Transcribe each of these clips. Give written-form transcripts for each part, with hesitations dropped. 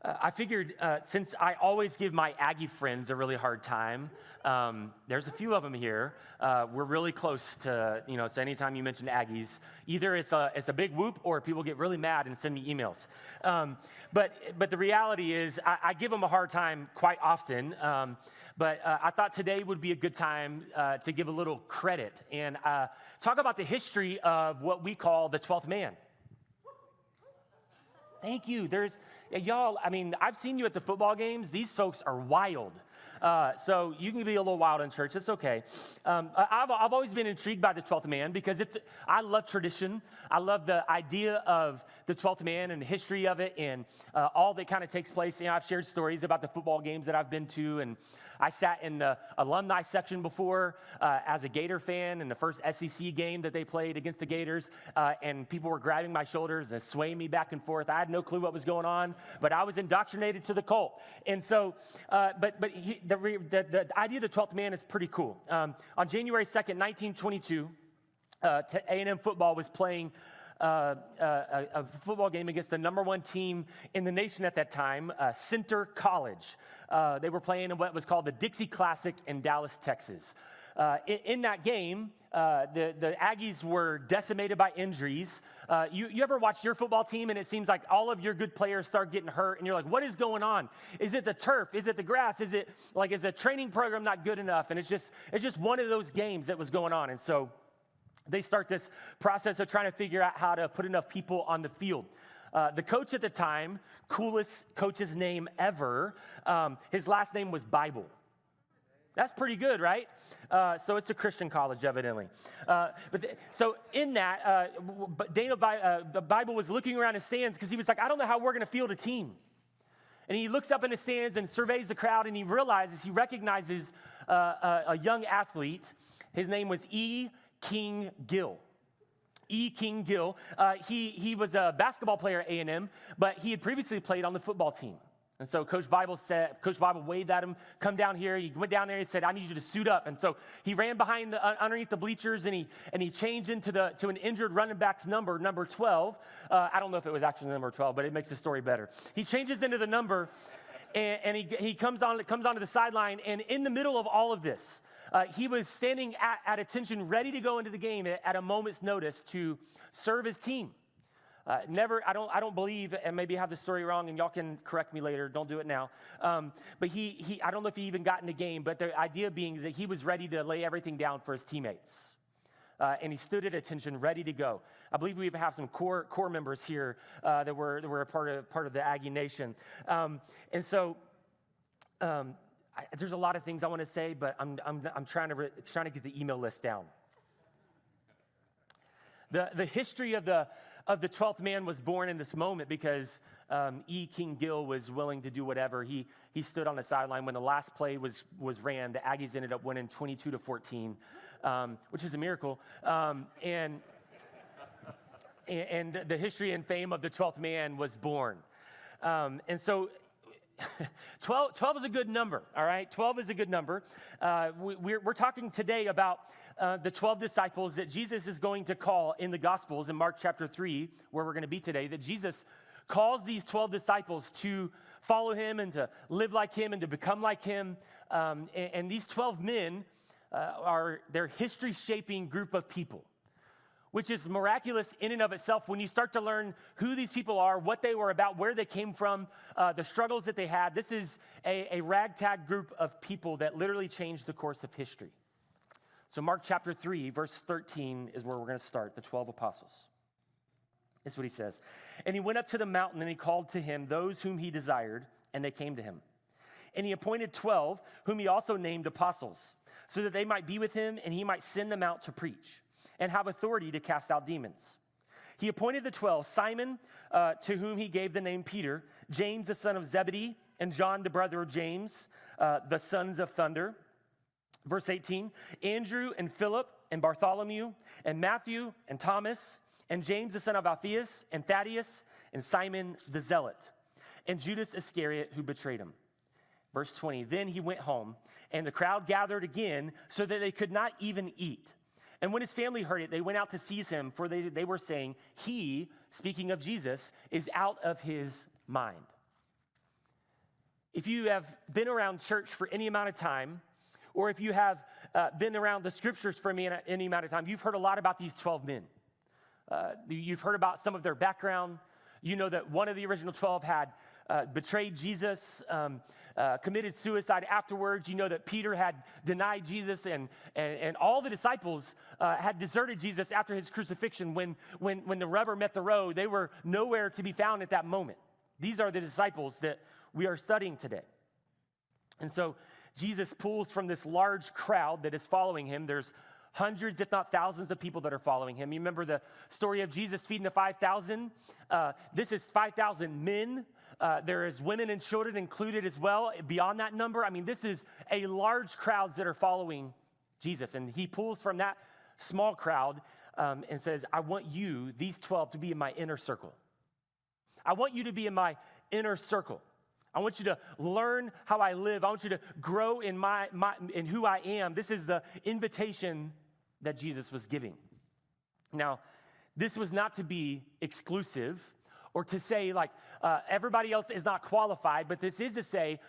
I figured since I always give my Aggie friends a really hard time, there's a few of them here. We're really close to, so anytime you mention Aggies, either it's a big whoop or people get really mad and send me emails. But the reality is I give them a hard time quite often. But I thought today would be a good time to give a little credit and talk about the history of what we call the 12th man. Thank you. Y'all, I've seen you at the football games. These folks are wild. So you can be a little wild in church. It's okay. I've always been intrigued by the 12th man because I love tradition. I love the idea of the 12th man and the history of it and all that kind of takes place. I've shared stories about the football games that I've been to, and I sat in the alumni section before as a Gator fan in the first SEC game that they played against the Gators, and people were grabbing my shoulders and swaying me back and forth. I had no clue what was going on, but I was indoctrinated to the cult. And so, the idea of the 12th man is pretty cool. On January 2nd, 1922, A&M football was playing a football game against the number one team in the nation at that time, Centre College. They were playing in what was called the Dixie Classic in Dallas, Texas. In that game, the Aggies were decimated by injuries. You ever watched your football team and it seems like all of your good players start getting hurt and you're like, what is going on? Is it the turf? Is it the grass? Is the training program not good enough? And it's just one of those games that was going on. And so they start this process of trying to figure out how to put enough people on the field. The coach at the time, coolest coach's name ever, his last name was Bible. That's pretty good, right? So it's a Christian college, evidently. So in that, the Bible was looking around his stands because he was like, I don't know how we're going to field a team. And he looks up in the stands and surveys the crowd, and he recognizes a young athlete. His name was E. King Gill. E. King Gill. He was a basketball player at A&M, but he had previously played on the football team. And so Coach Bible waved at him, come down here. He went down there and he said, I need you to suit up. And so he ran behind underneath the bleachers and he changed to an injured running back's number 12. I don't know if it was actually number 12, but it makes the story better. He changes into the number and he comes onto the sideline, and in the middle of all of this, he was standing at attention, ready to go into the game at a moment's notice to serve his team. I don't believe, and maybe I have the story wrong, and y'all can correct me later. Don't do it now. But I don't know if he even got in the game, but the idea being is that he was ready to lay everything down for his teammates. And he stood at attention, ready to go. I believe we even have some core members here that were a part of the Aggie Nation. And so there's a lot of things I want to say, but I'm trying to get the email list down. The history of the 12th man was born in this moment because E. King Gill was willing to do whatever. He stood on the sideline when the last play was ran. The Aggies ended up winning 22-14, which is a miracle. And the history and fame of the 12th man was born. And so 12 is a good number, all right? 12 is a good number. We're talking today about the 12 disciples that Jesus is going to call in the Gospels in Mark chapter 3, where we're going to be today, that Jesus calls these 12 disciples to follow him and to live like him and to become like him. And these 12 men are their history-shaping group of people, which is miraculous in and of itself when you start to learn who these people are, what they were about, where they came from, the struggles that they had. This is a ragtag group of people that literally changed the course of history. So Mark chapter 3, verse 13 is where we're going to start, the 12 apostles. This is what he says. And he went up to the mountain and he called to him those whom he desired, and they came to him. And he appointed 12, whom he also named apostles, so that they might be with him and he might send them out to preach and have authority to cast out demons. He appointed the 12, Simon, to whom he gave the name Peter, James the son of Zebedee, and John the brother of James, the sons of thunder. Verse 18, Andrew and Philip and Bartholomew and Matthew and Thomas and James the son of Alphaeus and Thaddeus and Simon the Zealot and Judas Iscariot who betrayed him. Verse 20, then he went home and the crowd gathered again so that they could not even eat. And when his family heard it, they went out to seize him, for they were saying, he, speaking of Jesus, is out of his mind. If you have been around church for any amount of time, or if you have been around the scriptures for any amount of time, you've heard a lot about these 12 men. You've heard about some of their background. You know that one of the original 12 had betrayed Jesus, committed suicide afterwards. You know that Peter had denied Jesus, and all the disciples had deserted Jesus after his crucifixion. When the rubber met the road, they were nowhere to be found at that moment. These are the disciples that we are studying today. And so Jesus pulls from this large crowd that is following him. There's hundreds, if not thousands, of people that are following him. You remember the story of Jesus feeding the 5,000? This is 5,000 men. There is women and children included as well. Beyond that number, I mean, this is a large crowds that are following Jesus. And he pulls from that small crowd and says, I want you, these 12, to be in my inner circle. I want you to be in my inner circle. I want you to learn how I live. I want you to grow in in who I am. This is the invitation that Jesus was giving. Now, this was not to be exclusive or to say like everybody else is not qualified, but this is to say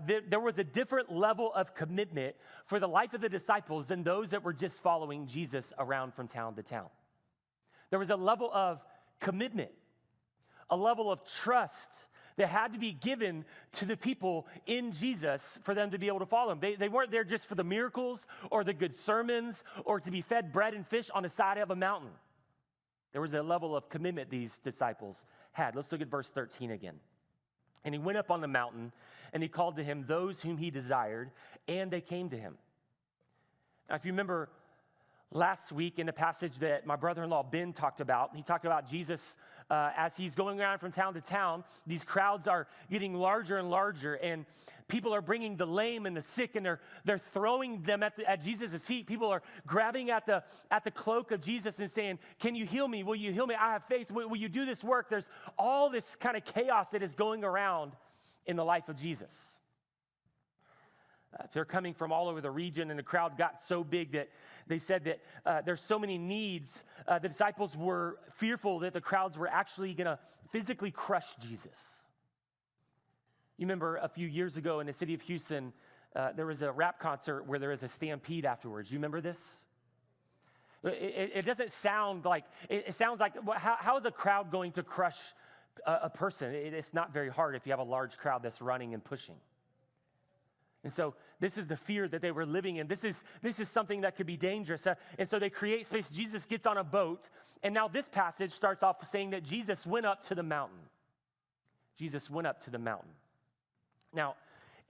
there was a different level of commitment for the life of the disciples than those that were just following Jesus around from town to town. There was a level of commitment, a level of trust that had to be given to the people in Jesus for them to be able to follow him. They weren't there just for the miracles or the good sermons or to be fed bread and fish on the side of a mountain. There was a level of commitment these disciples had. Let's look at verse 13 again. And he went up on the mountain, and he called to him those whom he desired, and they came to him. Now, if you remember last week in the passage that my brother-in-law Ben talked about, he talked about Jesus as he's going around from town to town. These crowds are getting larger and larger, and people are bringing the lame and the sick, and they're throwing them at Jesus' feet. People are grabbing at the cloak of Jesus and saying, can you heal me? Will you heal me? I have faith. Will you do this work? There's all this kind of chaos that is going around in the life of Jesus. They're coming from all over the region, and the crowd got so big that they said that there's so many needs. The disciples were fearful that the crowds were actually going to physically crush Jesus. You remember a few years ago in the city of Houston, there was a rap concert where there was a stampede afterwards. You remember this? It doesn't sound like, it sounds like, how is a crowd going to crush a person? It's not very hard if you have a large crowd that's running and pushing. And so this is the fear that they were living in. This is something that could be dangerous. And so they create space. Jesus gets on a boat. And now this passage starts off saying that Jesus went up to the mountain. Jesus went up to the mountain. Now,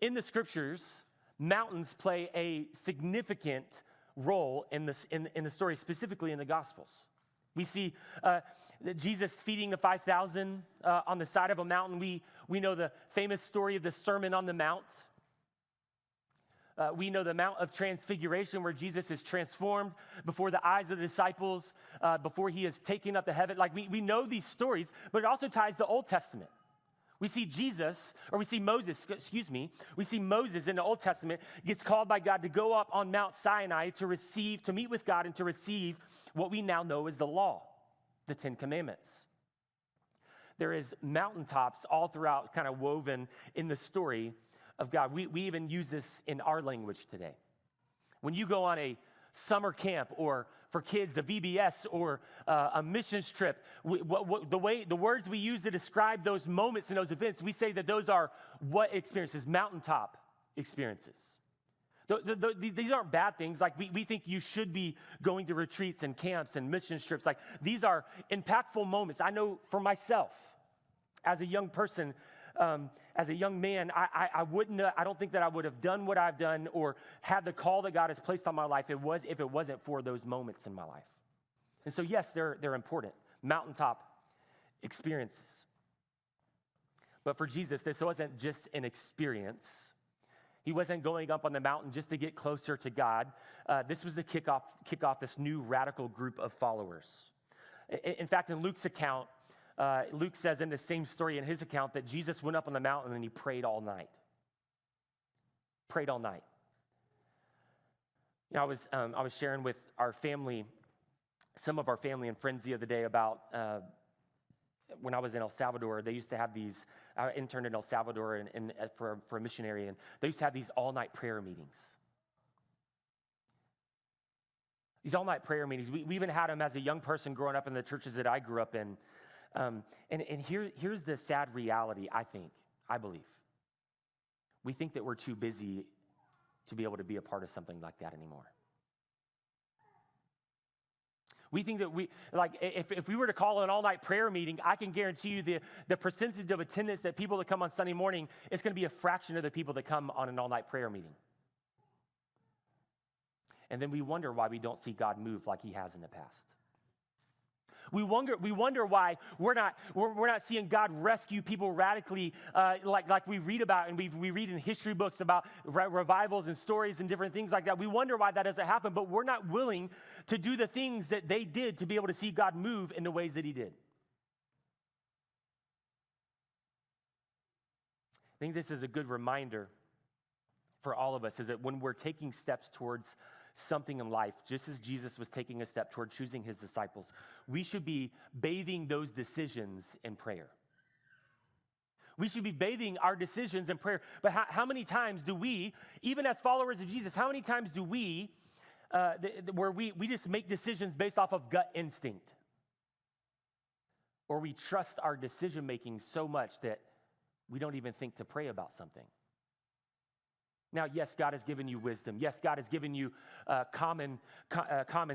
in the scriptures, mountains play a significant role in the story, specifically in the Gospels. We see Jesus feeding the 5,000 on the side of a mountain. We know the famous story of the Sermon on the Mount. We know the Mount of Transfiguration where Jesus is transformed before the eyes of the disciples, before he is taken up to heaven. Like we know these stories, but it also ties the Old Testament. We see Moses in the Old Testament gets called by God to go up on Mount Sinai to meet with God and to receive what we now know as the law, the Ten Commandments. There is mountaintops all throughout kind of woven in the story of God. We even use this in our language today. When you go on a summer camp or for kids, a VBS or a missions trip, the words we use to describe those moments and those events, we say that those are what experiences? Mountaintop experiences. These aren't bad things. Like we think you should be going to retreats and camps and mission trips. Like these are impactful moments. I know for myself, as a young person, as a young man, I don't think that I would have done what I've done or had the call that God has placed on my life if it wasn't for those moments in my life. And so, yes, they're important, mountaintop experiences. But for Jesus, this wasn't just an experience. He wasn't going up on the mountain just to get closer to God. This was the kick off this new radical group of followers. In fact, in Luke's account, Luke says in the same story in his account that Jesus went up on the mountain and he prayed all night. Prayed all night. You know, I was sharing with our family, some of our family and friends the other day about when I was in El Salvador, they used to have these, I interned in El Salvador for a missionary, and they used to have these all-night prayer meetings. These all-night prayer meetings, we even had them as a young person growing up in the churches that I grew up in. And here's the sad reality, I believe. We think that we're too busy to be able to be a part of something like that anymore. We think that if we were to call an all-night prayer meeting, I can guarantee you the percentage of attendance that people that come on Sunday morning is going to be a fraction of the people that come on an all-night prayer meeting. And then we wonder why we don't see God move like he has in the past. We wonder why we're not seeing God rescue people radically, like we read about, and we read in history books about revivals and stories and different things like that. We wonder why that doesn't happen, but we're not willing to do the things that they did to be able to see God move in the ways that he did. I think this is a good reminder for all of us, is that when we're taking steps towards something in life, just as Jesus was taking a step toward choosing his disciples, we should be bathing those decisions in prayer. We should be bathing our decisions in prayer. But how many times do we, even as followers of Jesus, how many times do we, where we just make decisions based off of gut instinct? Or we trust our decision making so much that we don't even think to pray about something. Now, yes, God has given you wisdom. Yes, God has given you common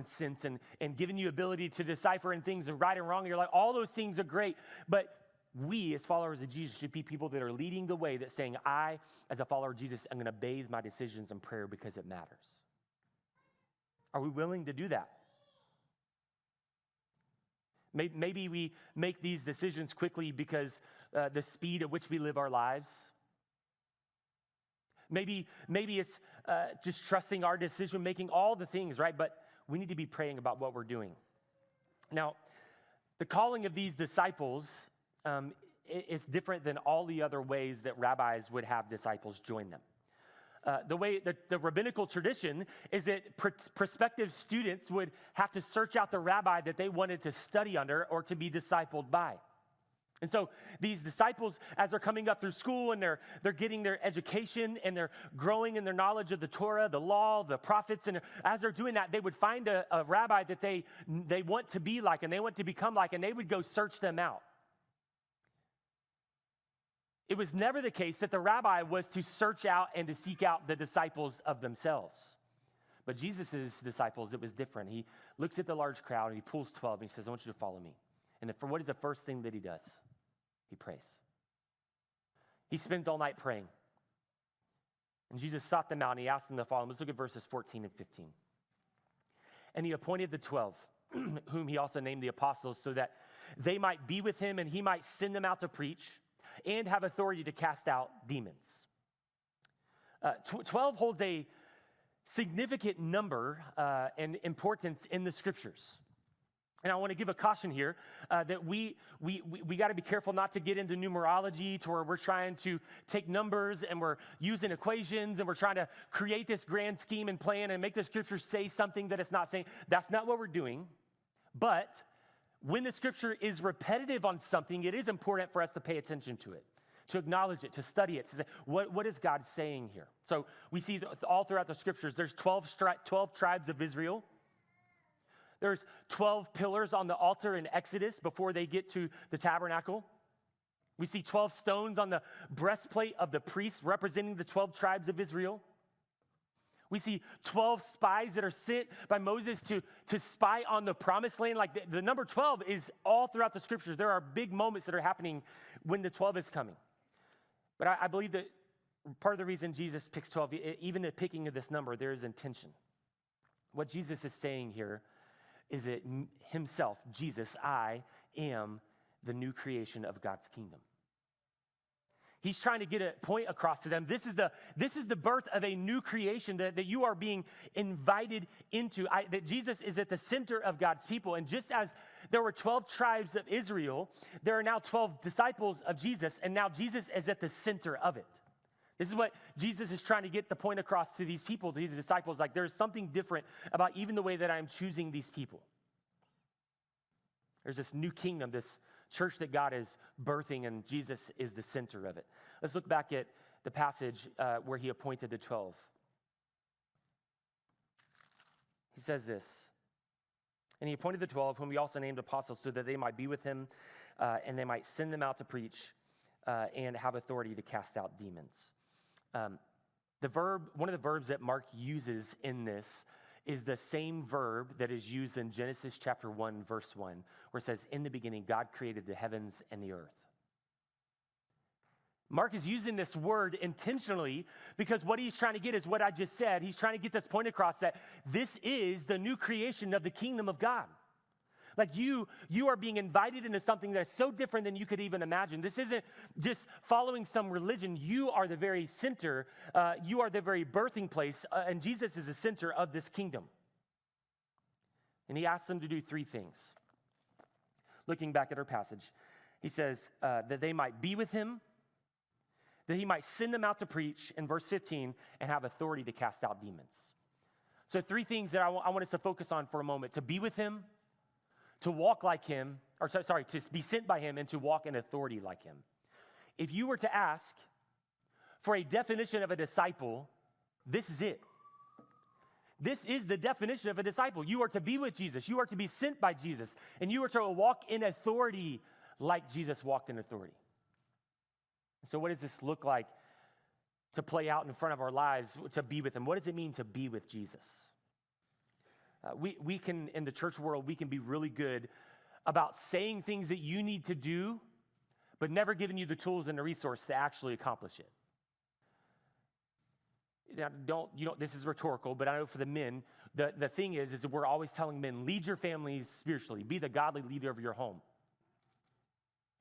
sense and given you ability to decipher and things are right and wrong. You're like, all those things are great. But we, as followers of Jesus, should be people that are leading the way, that saying, I, as a follower of Jesus, I'm going to bathe my decisions in prayer because it matters. Are we willing to do that? Maybe we make these decisions quickly because the speed at which we live our lives. Maybe it's just trusting our decision making, all the things, right? But we need to be praying about what we're doing. Now, the calling of these disciples is different than all the other ways that rabbis would have disciples join them. The way that the rabbinical tradition is that prospective students would have to search out the rabbi that they wanted to study under or to be discipled by. And so these disciples, as they're coming up through school and they're getting their education and they're growing in their knowledge of the Torah, the law, the prophets, and as they're doing that, they would find a rabbi that they want to be like and they want to become like, and they would go search them out. It was never the case that the rabbi was to search out and to seek out the disciples of themselves. But Jesus' disciples, it was different. He looks at the large crowd and he pulls 12 and he says, I want you to follow me. And what is the first thing that he does? He prays. He spends all night praying. And Jesus sought them out and he asked them to follow him. Let's look at verses 14 and 15. And he appointed the 12, whom he also named the apostles, so that they might be with him and he might send them out to preach and have authority to cast out demons. 12 holds a significant number and importance in the scriptures. And I want to give a caution here that we got to be careful not to get into numerology to where we're trying to take numbers and we're using equations and we're trying to create this grand scheme and plan and make the scripture say something that it's not saying. That's not what we're doing. But when the scripture is repetitive on something, it is important for us to pay attention to it, to acknowledge it, to study it, to say, what is God saying here? So we see all throughout the scriptures, there's 12 tribes of Israel. There's 12 pillars on the altar in Exodus before they get to the tabernacle. We see 12 stones on the breastplate of the priests representing the 12 tribes of Israel. We see 12 spies that are sent by Moses to spy on the promised land. Like the number 12 is all throughout the scriptures. There are big moments that are happening when the 12 is coming. But I believe that part of the reason Jesus picks 12, even the picking of this number, there is intention. What Jesus is saying here is that himself, Jesus, I am the new creation of God's kingdom. He's trying to get a point across to them. This is the birth of a new creation that you are being invited into, that Jesus is at the center of God's people. And just as there were 12 tribes of Israel, there are now 12 disciples of Jesus, and now Jesus is at the center of it. This is what Jesus is trying to get the point across to these people, to these disciples. Like, there's something different about even the way that I'm choosing these people. There's this new kingdom, this church that God is birthing, and Jesus is the center of it. Let's look back at the passage where he appointed the 12. He says this, and he appointed the 12, whom he also named apostles, so that they might be with him and they might send them out to preach and have authority to cast out demons. One of the verbs that Mark uses in this is the same verb that is used in Genesis chapter 1, verse 1, where it says, in the beginning, God created the heavens and the earth. Mark is using this word intentionally because what he's trying to get is what I just said. He's trying to get this point across that this is the new creation of the kingdom of God. Like you are being invited into something that's so different than you could even imagine. This isn't just following some religion. You are the very center. You are the very birthing place. And Jesus is the center of this kingdom. And he asks them to do three things. Looking back at our passage, he says that they might be with him, that he might send them out to preach, in verse 15, and have authority to cast out demons. So three things that I want us to focus on for a moment. To be with him, to walk like him, to be sent by him, and to walk in authority like him. If you were to ask for a definition of a disciple, this is it. This is the definition of a disciple. You are to be with Jesus. You are to be sent by Jesus. And you are to walk in authority like Jesus walked in authority. So what does this look like to play out in front of our lives, to be with him? What does it mean to be with Jesus? We can, in the church world, we can be really good about saying things that you need to do, but never giving you the tools and the resource to actually accomplish it. Now, this is rhetorical, but I know for the men, the thing is that we're always telling men, lead your families spiritually, be the godly leader of your home.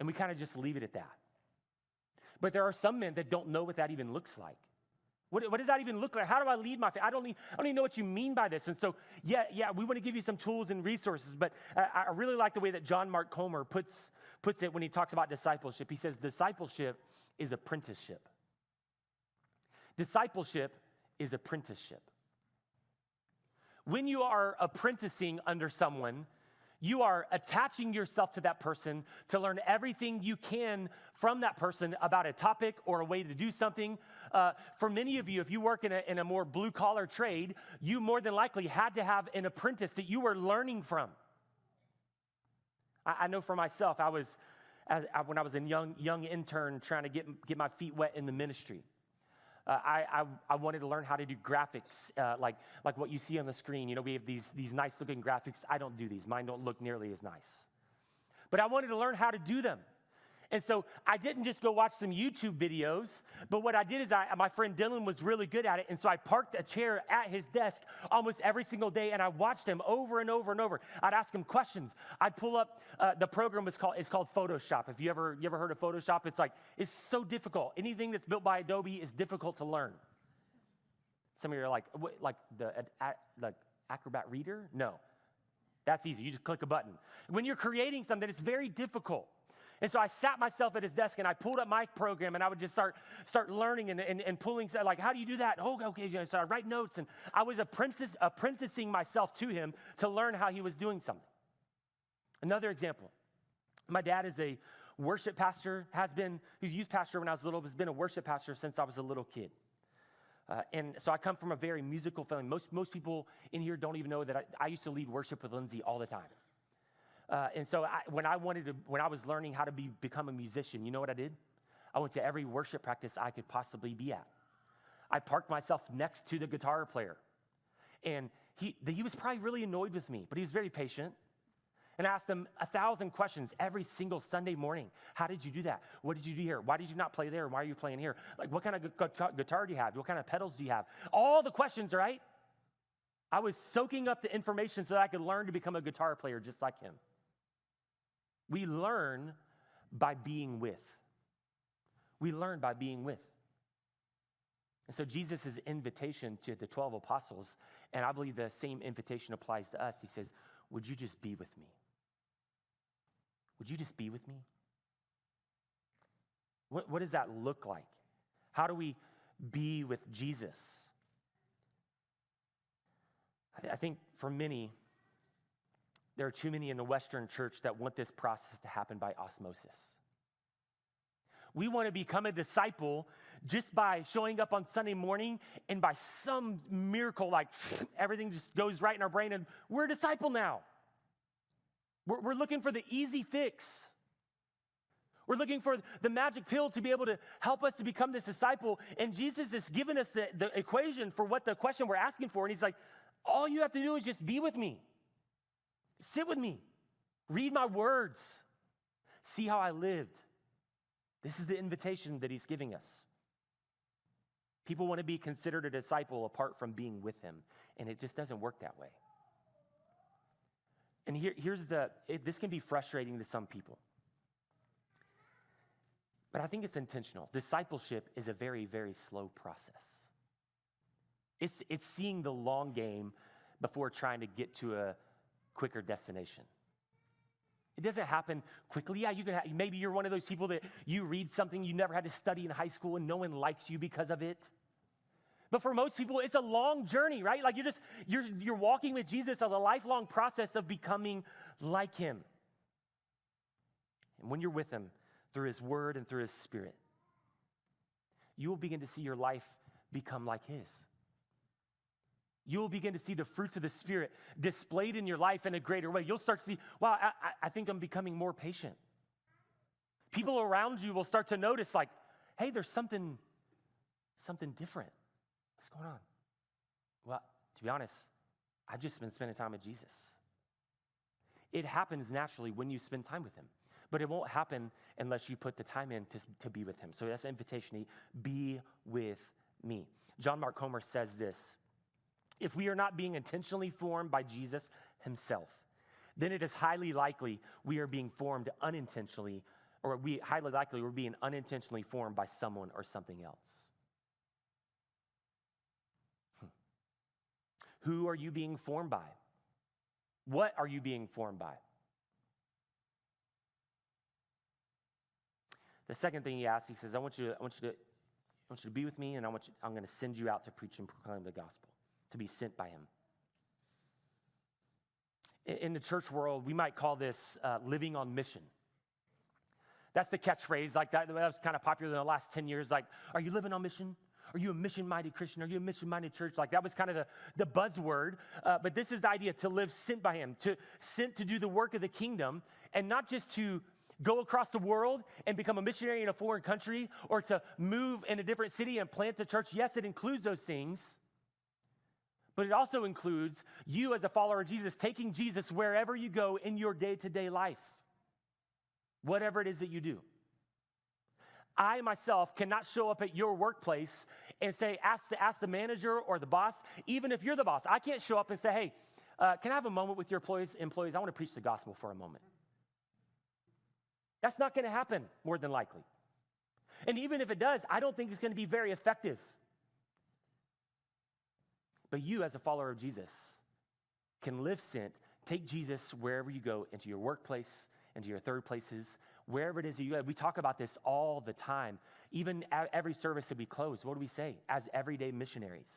And we kind of just leave it at that. But there are some men that don't know what that even looks like. What does that even look like? How do I lead my family? I don't even know what you mean by this. And so, yeah, we want to give you some tools and resources, but I really like the way that John Mark Comer puts it when he talks about discipleship. He says discipleship is apprenticeship. Discipleship is apprenticeship. When you are apprenticing under someone, you are attaching yourself to that person to learn everything you can from that person about a topic or a way to do something. For many of you, if you work in a more blue-collar trade, you more than likely had to have an apprentice that you were learning from. I know for myself, when I was a young intern trying to get my feet wet in the ministry, I wanted to learn how to do graphics, like what you see on the screen. You know, we have these nice looking graphics. I don't do these. Mine don't look nearly as nice. But I wanted to learn how to do them. And so I didn't just go watch some YouTube videos, but what I did is my friend Dylan was really good at it, and so I parked a chair at his desk almost every single day, and I watched him over and over and over. I'd ask him questions. I'd pull up, the program is called Photoshop. If you ever heard of Photoshop, it's so difficult. Anything that's built by Adobe is difficult to learn. Some of you are like the Acrobat Reader? No, that's easy. You just click a button. When you're creating something, it's very difficult. And so I sat myself at his desk and I pulled up my program and I would just start learning and pulling, like, how do you do that? Oh, okay. So I write notes, and I was apprenticing myself to him to learn how he was doing something. Another example, my dad is a worship pastor, he's a youth pastor when I was little, has been a worship pastor since I was a little kid. And so I come from a very musical family. Most people in here don't even know that I used to lead worship with Lindsay all the time. And so when I was learning how to become a musician, you know what I did? I went to every worship practice I could possibly be at. I parked myself next to the guitar player. And he was probably really annoyed with me, but he was very patient. And I asked him 1,000 questions every single Sunday morning. How did you do that? What did you do here? Why did you not play there? Why are you playing here? Like, what kind of guitar do you have? What kind of pedals do you have? All the questions, right? I was soaking up the information so that I could learn to become a guitar player just like him. We learn by being with. We learn by being with. And so Jesus' invitation to the 12 apostles, and I believe the same invitation applies to us. He says, would you just be with me? Would you just be with me? What does that look like? How do we be with Jesus? I think for many, There are too many in the Western church that want this process to happen by osmosis. We want to become a disciple just by showing up on Sunday morning and by some miracle, like everything just goes right in our brain and we're a disciple now. We're looking for the easy fix. We're looking for the magic pill to be able to help us to become this disciple. And Jesus has given us the equation for what the question we're asking for. And he's like, all you have to do is just be with me. Sit with me. Read my words. See how I lived. This is the invitation that he's giving us. People want to be considered a disciple apart from being with him, and it just doesn't work that way. And this can be frustrating to some people. But I think it's intentional. Discipleship is a very, very slow process. It's seeing the long game before trying to get to a quicker destination. It doesn't happen quickly. Yeah, maybe you're one of those people that you read something you never had to study in high school and no one likes you because of it. But for most people, it's a long journey, right? Like you're walking with Jesus on a lifelong process of becoming like him. And when you're with him through his word and through his spirit, you will begin to see your life become like his. You will begin to see the fruits of the Spirit displayed in your life in a greater way. You'll start to see, wow, I think I'm becoming more patient. People around you will start to notice, like, hey, there's something different. What's going on? Well, to be honest, I've just been spending time with Jesus. It happens naturally when you spend time with him, but it won't happen unless you put the time in to be with him. So that's an invitation, be with me. John Mark Comer says this: if we are not being intentionally formed by Jesus himself, then it is highly likely we are being formed unintentionally, or we're being unintentionally formed by someone or something else. Who are you being formed by? What are you being formed by? The second thing he asks, he says, I want you to be with me, and I'm going to send you out to preach and proclaim the gospel, to be sent by him. In the church world, we might call this living on mission. That's the catchphrase, like that was kind of popular in the last 10 years. Like, are you living on mission? Are you a mission-minded Christian? Are you a mission-minded church? Like, that was kind of the buzzword. But this is the idea, to live sent by him, sent to do the work of the kingdom, and not just to go across the world and become a missionary in a foreign country, or to move in a different city and plant a church. Yes, it includes those things. But it also includes you as a follower of Jesus, taking Jesus wherever you go in your day-to-day life, whatever it is that you do. I myself cannot show up at your workplace and say, ask the manager or the boss, even if you're the boss. I can't show up and say, hey, can I have a moment with your employees? I want to preach the gospel for a moment. That's not going to happen, more than likely. And even if it does, I don't think it's going to be very effective. But you, as a follower of Jesus, can live sent, take Jesus wherever you go, into your workplace, into your third places, wherever it is that you go. We talk about this all the time. Even at every service that we close, what do we say? As everyday missionaries.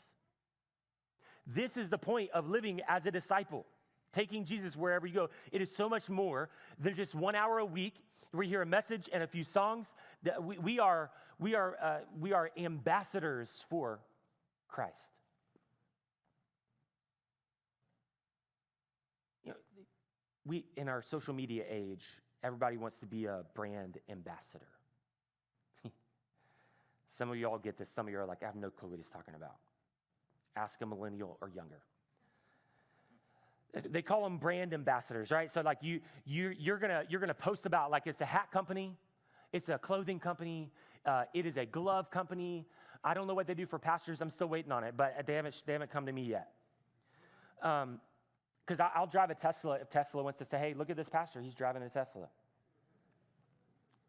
This is the point of living as a disciple, taking Jesus wherever you go. It is so much more than just 1 hour a week. We hear a message and a few songs. That we are ambassadors for Christ. We, in our social media age, everybody wants to be a brand ambassador. Some of y'all get this. Some of you are like, I have no clue what he's talking about. Ask a millennial or younger. They call them brand ambassadors, right? So like you're gonna post about, like, it's a hat company, it's a clothing company, it is a glove company. I don't know what they do for pastors. I'm still waiting on it, but they haven't come to me yet. Because I'll drive a Tesla if Tesla wants to say, hey, look at this pastor, he's driving a Tesla.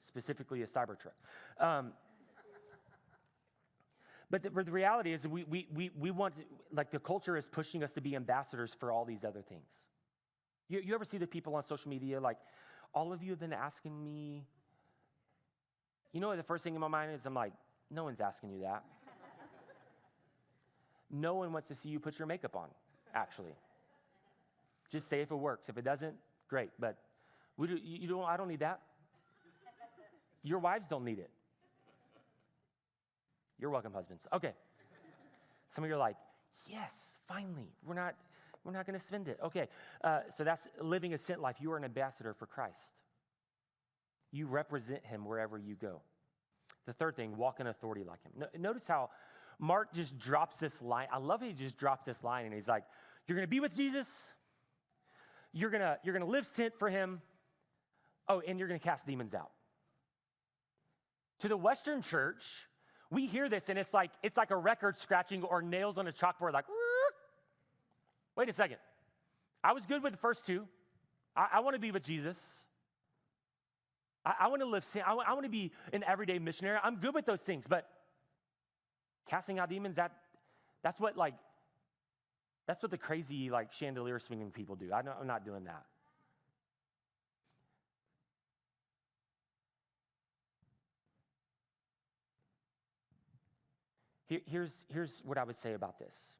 Specifically a Cybertruck. But the reality is we want, like, the culture is pushing us to be ambassadors for all these other things. You ever see the people on social media, like, all of you have been asking me, you know what the first thing in my mind is? I'm like, no one's asking you that. No one wants to see you put your makeup on, actually. Just say if it works. If it doesn't, great. But I don't need that. Your wives don't need it. You're welcome, husbands. Okay. Some of you are like, yes, finally. We're not going to spend it. Okay. So that's living a sent life. You are an ambassador for Christ. You represent him wherever you go. The third thing, walk in authority like him. Notice how Mark just drops this line. I love how he just drops this line, and he's like, you're going to be with Jesus. You're going to live sent for him. Oh, and you're going to cast demons out. To the Western church, we hear this, and it's like a record scratching or nails on a chalkboard, like, wait a second. I was good with the first two. I want to be with Jesus. I want to live sin. I want to be an everyday missionary. I'm good with those things, but casting out demons, that's what the crazy chandelier swinging people do. I'm not doing that. Here's what I would say about this.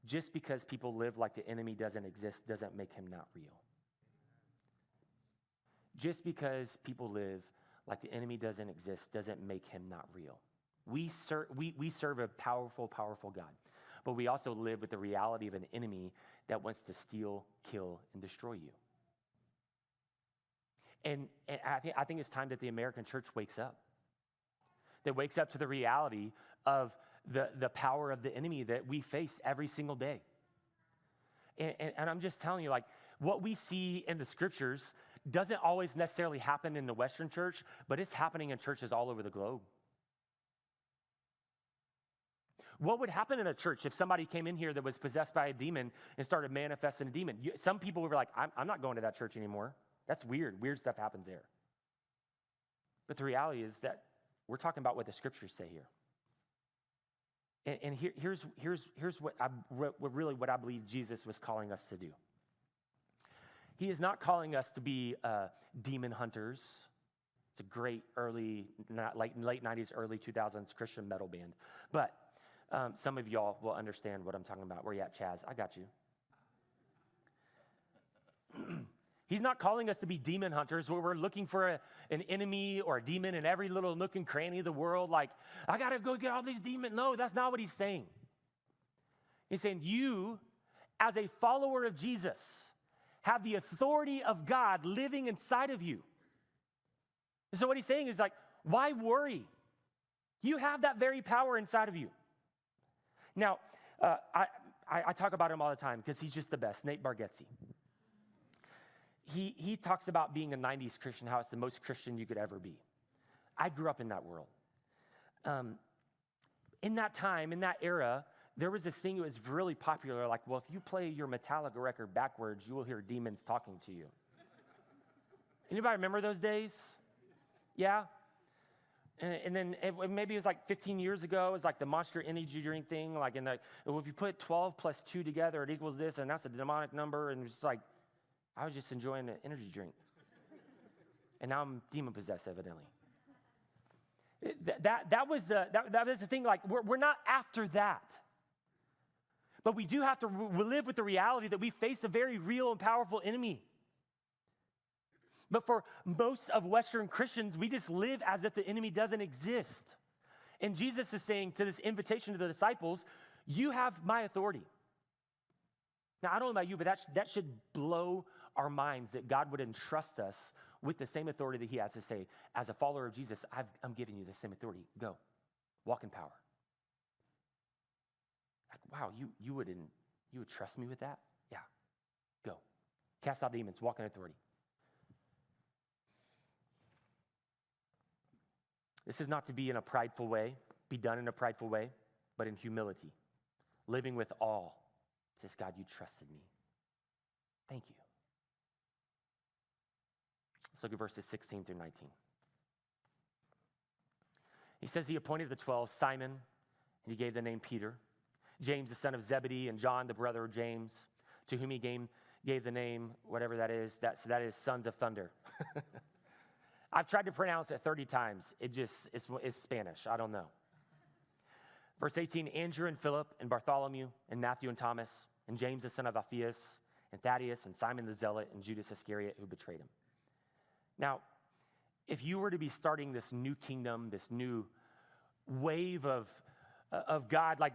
Just because people live like the enemy doesn't exist doesn't make him not real. Just because people live like the enemy doesn't exist doesn't make him not real. We serve a powerful, powerful God, but we also live with the reality of an enemy that wants to steal, kill, and destroy you. And I think it's time that the American church wakes up. That wakes up to the reality of the power of the enemy that we face every single day. And I'm just telling you, what we see in the scriptures doesn't always necessarily happen in the Western church, but it's happening in churches all over the globe. What would happen in a church if somebody came in here that was possessed by a demon and started manifesting a demon? Some people were like, I'm not going to that church anymore. That's weird. Weird stuff happens there. But the reality is that we're talking about what the scriptures say here. And here's what I believe Jesus was calling us to do. He is not calling us to be demon hunters. It's a great late 90s, early 2000s Christian metal band. But some of y'all will understand what I'm talking about. Where you at, Chaz? I got you. He's not calling us to be demon hunters where we're looking for an enemy or a demon in every little nook and cranny of the world. Like, I got to go get all these demons. No, that's not what he's saying. He's saying you, as a follower of Jesus, have the authority of God living inside of you. And so what he's saying is why worry? You have that very power inside of you. Now, I talk about him all the time because he's just the best, Nate Bargatze. He talks about being a 90s Christian, how it's the most Christian you could ever be. I grew up in that world. In that time, in that era, there was this thing that was really popular, if you play your Metallica record backwards, you will hear demons talking to you. Anybody remember those days? Yeah? And then maybe it was 15 years ago, it was the Monster Energy drink thing, if you put 12 plus 2 together, it equals this, and that's a demonic number, and it's I was just enjoying an energy drink. And now I'm demon-possessed, evidently. That was the thing, we're not after that. But we do have to live with the reality that we face a very real and powerful enemy. But for most of Western Christians, we just live as if the enemy doesn't exist. And Jesus is saying to this invitation to the disciples, you have my authority. Now, I don't know about you, but that should blow our minds that God would entrust us with the same authority that he has to say, as a follower of Jesus, I'm giving you the same authority. Go. Walk in power. Wow, you would trust me with that? Yeah. Go. Cast out demons. Walk in authority. This is not to be in a prideful way, be done in a prideful way, but in humility. Living with awe. Says, God, you trusted me. Thank you. Let's look at verses 16 through 19. He says he appointed the 12, Simon, and he gave the name Peter, James, the son of Zebedee, and John, the brother of James, to whom he gave the name, whatever that is, that is sons of thunder. I've tried to pronounce it 30 times. It's Spanish. I don't know. Verse 18, Andrew and Philip and Bartholomew and Matthew and Thomas and James, the son of Alphaeus and Thaddeus and Simon the Zealot and Judas Iscariot who betrayed him. Now, if you were to be starting this new kingdom, this new wave of God, like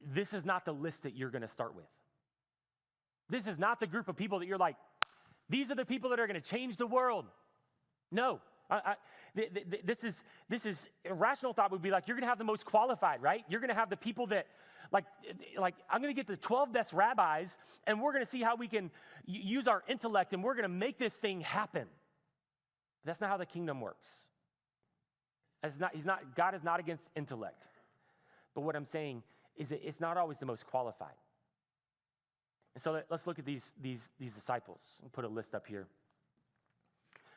this is not the list that you're going to start with. This is not the group of people that you're like, these are the people that are going to change the world. No. This is a rational thought would be like, you're going to have the most qualified, right? You're going to have the people that, like I'm going to get the 12 best rabbis, and we're going to see how we can use our intellect, and we're going to make this thing happen. But that's not how the kingdom works. God is not against intellect. But what I'm saying is that it's not always the most qualified. And so let's look at these disciples. I'll put a list up here.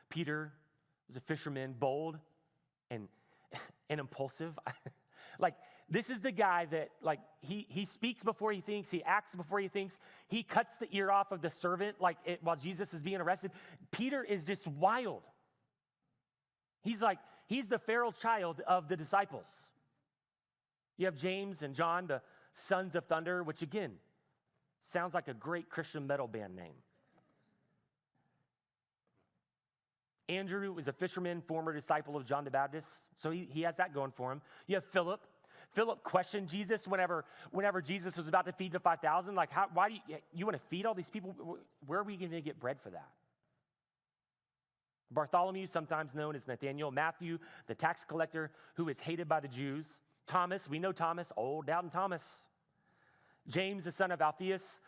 Peter was a fisherman, bold and impulsive. Like, this is the guy that, like, he speaks before he thinks, he acts before he thinks. He cuts the ear off of the servant while Jesus is being arrested. Peter is just wild. He's the feral child of the disciples. You have James and John, the sons of thunder, which again, sounds like a great Christian metal band name. Andrew is a fisherman, former disciple of John the Baptist, so he has that going for him. You have Philip. Philip questioned Jesus whenever Jesus was about to feed the 5,000. Like, why do you want to feed all these people? Where are we going to get bread for that? Bartholomew, sometimes known as Nathaniel. Matthew, the tax collector who is hated by the Jews. Thomas, we know Thomas, old doubting Thomas. James, the son of Alphaeus,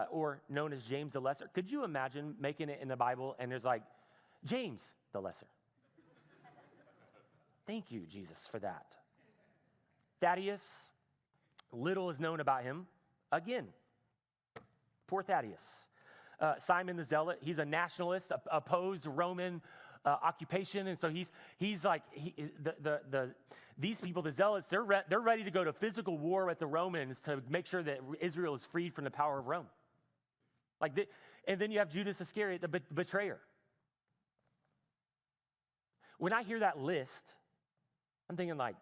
or known as James the Lesser. Could you imagine making it in the Bible and there's like, James the Lesser? Thank you, Jesus, for that. Thaddeus, little is known about him. Again, poor Thaddeus. Simon the Zealot, he's a nationalist, opposed Roman occupation, and so he's like these people, the Zealots, they're ready to go to physical war with the Romans to make sure that Israel is freed from the power of Rome. And then you have Judas Iscariot, the betrayer. When I hear that list, I'm thinking like,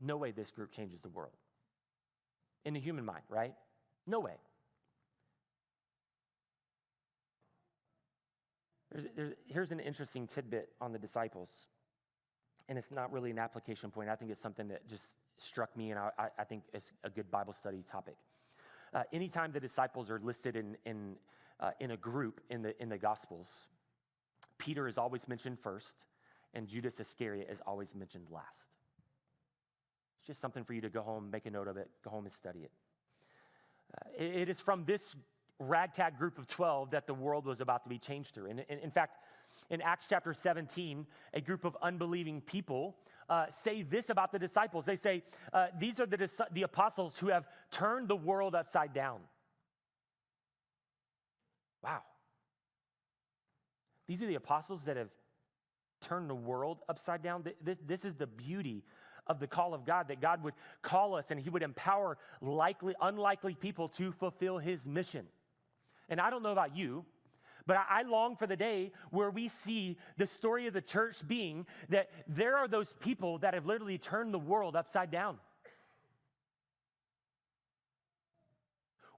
no way this group changes the world. In the human mind, right? No way. Here's an interesting tidbit on the disciples, and it's not really an application point. I think it's something that just struck me, and I think it's a good Bible study topic. Anytime the disciples are listed in a group in the Gospels, Peter is always mentioned first, and Judas Iscariot is always mentioned last. It's just something for you to go home, make a note of it, go home and study it. It is from this ragtag group of 12 that the world was about to be changed through. And in fact, in Acts chapter 17, a group of unbelieving people say this about the disciples. They say, these are the apostles who have turned the world upside down. Wow. These are the apostles that have turned the world upside down. This is the beauty of the call of God, that God would call us and he would empower unlikely people to fulfill his mission. And I don't know about you, but I long for the day where we see the story of the church being that there are those people that have literally turned the world upside down.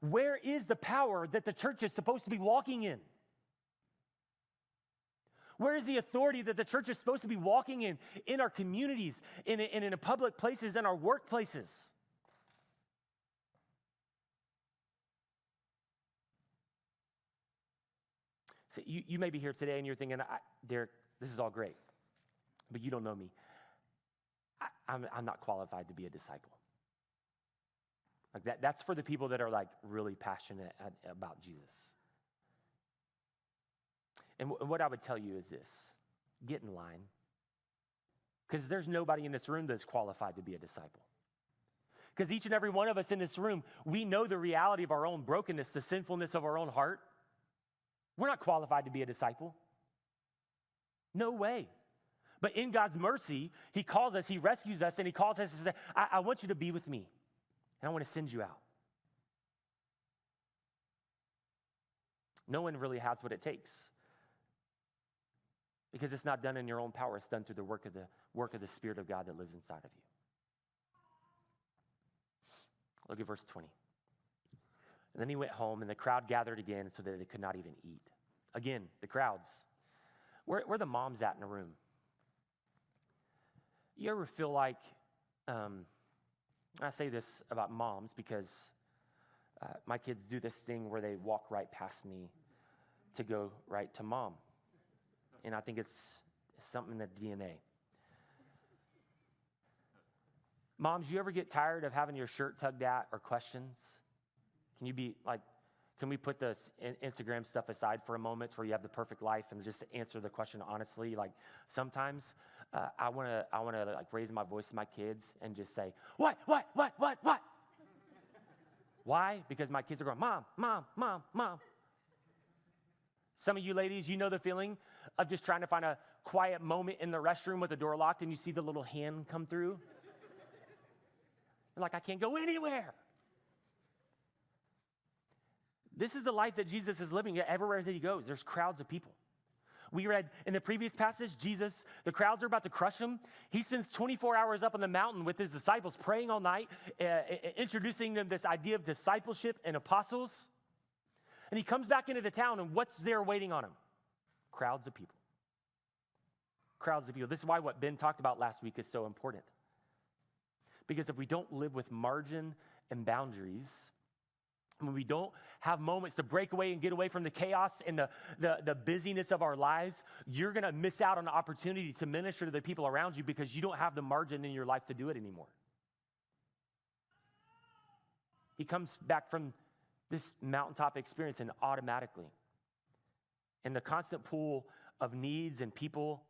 Where is the power that the church is supposed to be walking in? Where is the authority that the church is supposed to be walking in our communities, in public places, in our workplaces? So you may be here today and you're thinking, Derek, this is all great, but you don't know me. I'm not qualified to be a disciple. Like that's for the people that are like really passionate about Jesus. And what I would tell you is this: get in line. Because there's nobody in this room that's qualified to be a disciple. Because each and every one of us in this room, we know the reality of our own brokenness, the sinfulness of our own heart. We're not qualified to be a disciple. No way. But in God's mercy, he calls us, he rescues us, and he calls us and says, I want you to be with me, and I want to send you out. No one really has what it takes. Because it's not done in your own power. It's done through the work of the Spirit of God that lives inside of you. Look at verse 20. And then he went home, and the crowd gathered again so that they could not even eat. Again, the crowds. Where the moms at in the room? You ever feel like, I say this about moms because my kids do this thing where they walk right past me to go right to mom. And I think it's something in their DNA. Moms, you ever get tired of having your shirt tugged at or questions? Can we put the Instagram stuff aside for a moment where you have the perfect life and just answer the question honestly? Like sometimes I want to like raise my voice to my kids and just say, what? Why? Because my kids are going, mom. Some of you ladies, you know the feeling of just trying to find a quiet moment in the restroom with the door locked and you see the little hand come through. You're like, I can't go anywhere. This is the life that Jesus is living. Everywhere that he goes, there's crowds of people. We read in the previous passage, Jesus, the crowds are about to crush him. He spends 24 hours up on the mountain with his disciples, praying all night, introducing them this idea of discipleship and apostles. And he comes back into the town, and what's there waiting on him? Crowds of people. Crowds of people. This is why what Ben talked about last week is so important. Because if we don't live with margin and boundaries, when we don't have moments to break away and get away from the chaos and the busyness of our lives, you're going to miss out on the opportunity to minister to the people around you because you don't have the margin in your life to do it anymore. He comes back from this mountaintop experience and automatically, in the constant pool of needs and people,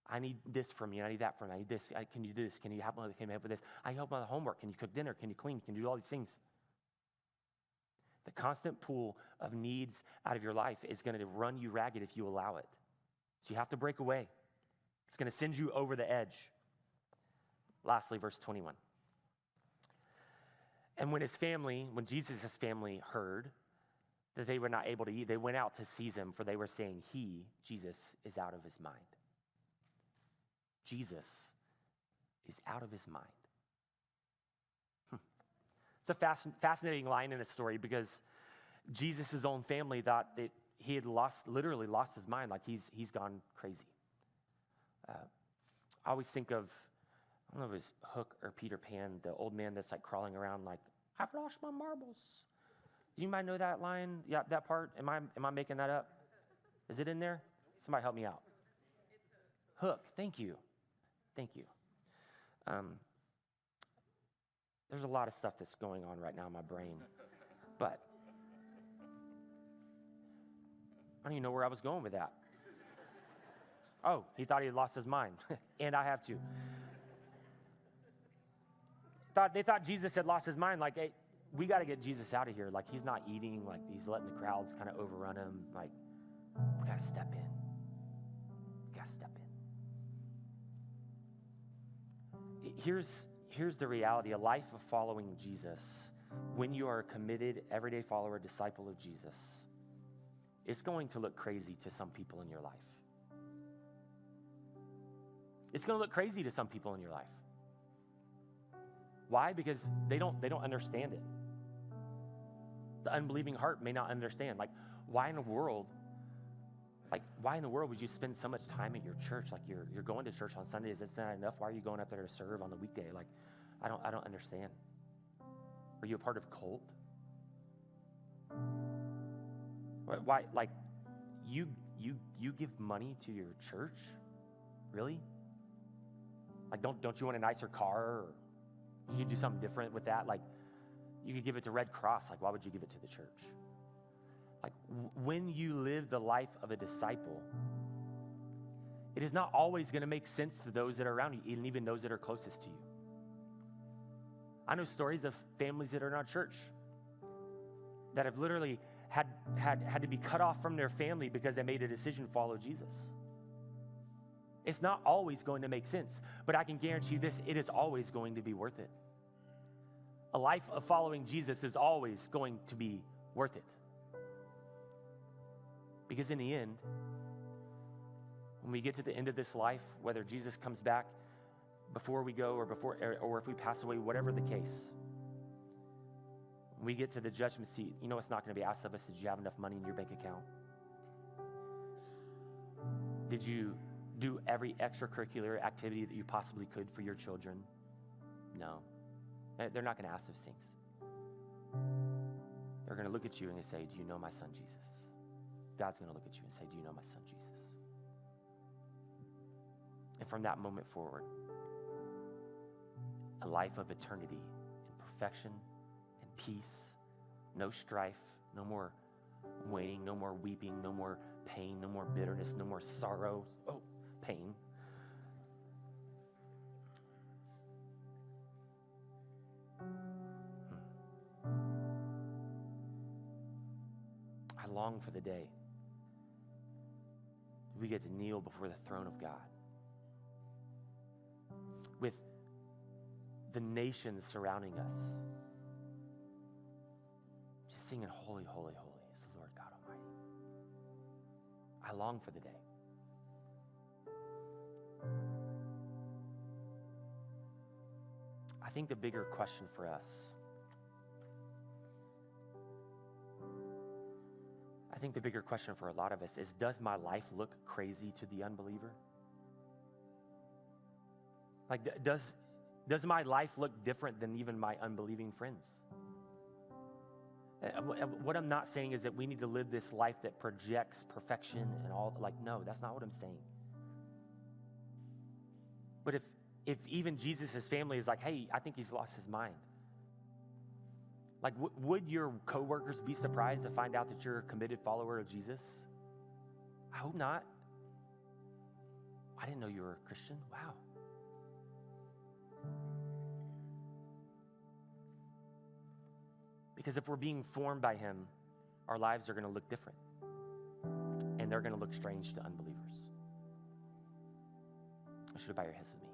I need this from you. I need that from you. I need this. Can you do this? Can you help me with this? I help with the homework. Can you cook dinner? Can you clean? Can you do all these things? The constant pool of needs out of your life is going to run you ragged if you allow it. So you have to break away. It's going to send you over the edge. Lastly, verse 21. And when Jesus' family heard that they were not able to eat, they went out to seize him, for they were saying, Jesus, is out of his mind. Jesus is out of his mind. It's a fascinating line in the story because Jesus' own family thought that he had literally lost his mind, like he's gone crazy. I always think of, I don't know if it was Hook or Peter Pan, the old man that's like crawling around like, I've lost my marbles. Do you might know that line? Yeah, that part? Am I making that up? Is it in there? Somebody help me out. Hook, thank you. There's a lot of stuff that's going on right now in my brain, but I don't even know where I was going with that. Oh, he thought he had lost his mind, and I have too. They thought Jesus had lost his mind, like, hey, we got to get Jesus out of here. Like, he's not eating, like, he's letting the crowds kind of overrun him. Like, we got to step in. Here's the reality. A life of following Jesus, when you are a committed, everyday follower, disciple of Jesus, it's going to look crazy to some people in your life. It's going to look crazy to some people in your life. Why? Because they don't understand it. The unbelieving heart may not understand. Like, why in the world would you spend so much time at your church? Like, you're going to church on Sundays. That's not enough. Why are you going up there to serve on the weekday? Like, I don't understand. Are you a part of a cult? Why? Like, you give money to your church? Really? Like, don't you want a nicer car? Or you could do something different with that. Like, you could give it to Red Cross. Like, why would you give it to the church? Like, when you live the life of a disciple, it is not always going to make sense to those that are around you, and even those that are closest to you. I know stories of families that are in our church that have literally had to be cut off from their family because they made a decision to follow Jesus. It's not always going to make sense, but I can guarantee you this, it is always going to be worth it. A life of following Jesus is always going to be worth it. Because in the end, when we get to the end of this life, whether Jesus comes back before we go or if we pass away, whatever the case, When we get to the judgment seat, you know what's not going to be asked of us? Did you have enough money in your bank account? Did you do every extracurricular activity that you possibly could for your children? No. They're not going to ask those things. They're going to look at you and say, do you know my son Jesus? God's going to look at you and say, do you know my son Jesus? And from that moment forward, a life of eternity in perfection and peace, no strife, no more waiting, no more weeping, no more pain, no more bitterness, no more sorrow. Oh, pain. I long for the day we get to kneel before the throne of God with the nations surrounding us, just singing, holy, holy, holy is the Lord God Almighty. I long for the day. I think the bigger question for us, I think the bigger question for a lot of us is, does my life look crazy to the unbeliever? Like, does my life look different than even my unbelieving friends? What I'm not saying is that we need to live this life that projects perfection and all, like, no, that's not what I'm saying. But if even Jesus' family is like, hey, I think he's lost his mind. Like, would your coworkers be surprised to find out that you're a committed follower of Jesus? I hope not. I didn't know you were a Christian. Wow. Because if we're being formed by him, our lives are going to look different. And they're going to look strange to unbelievers. I should bow your heads with me.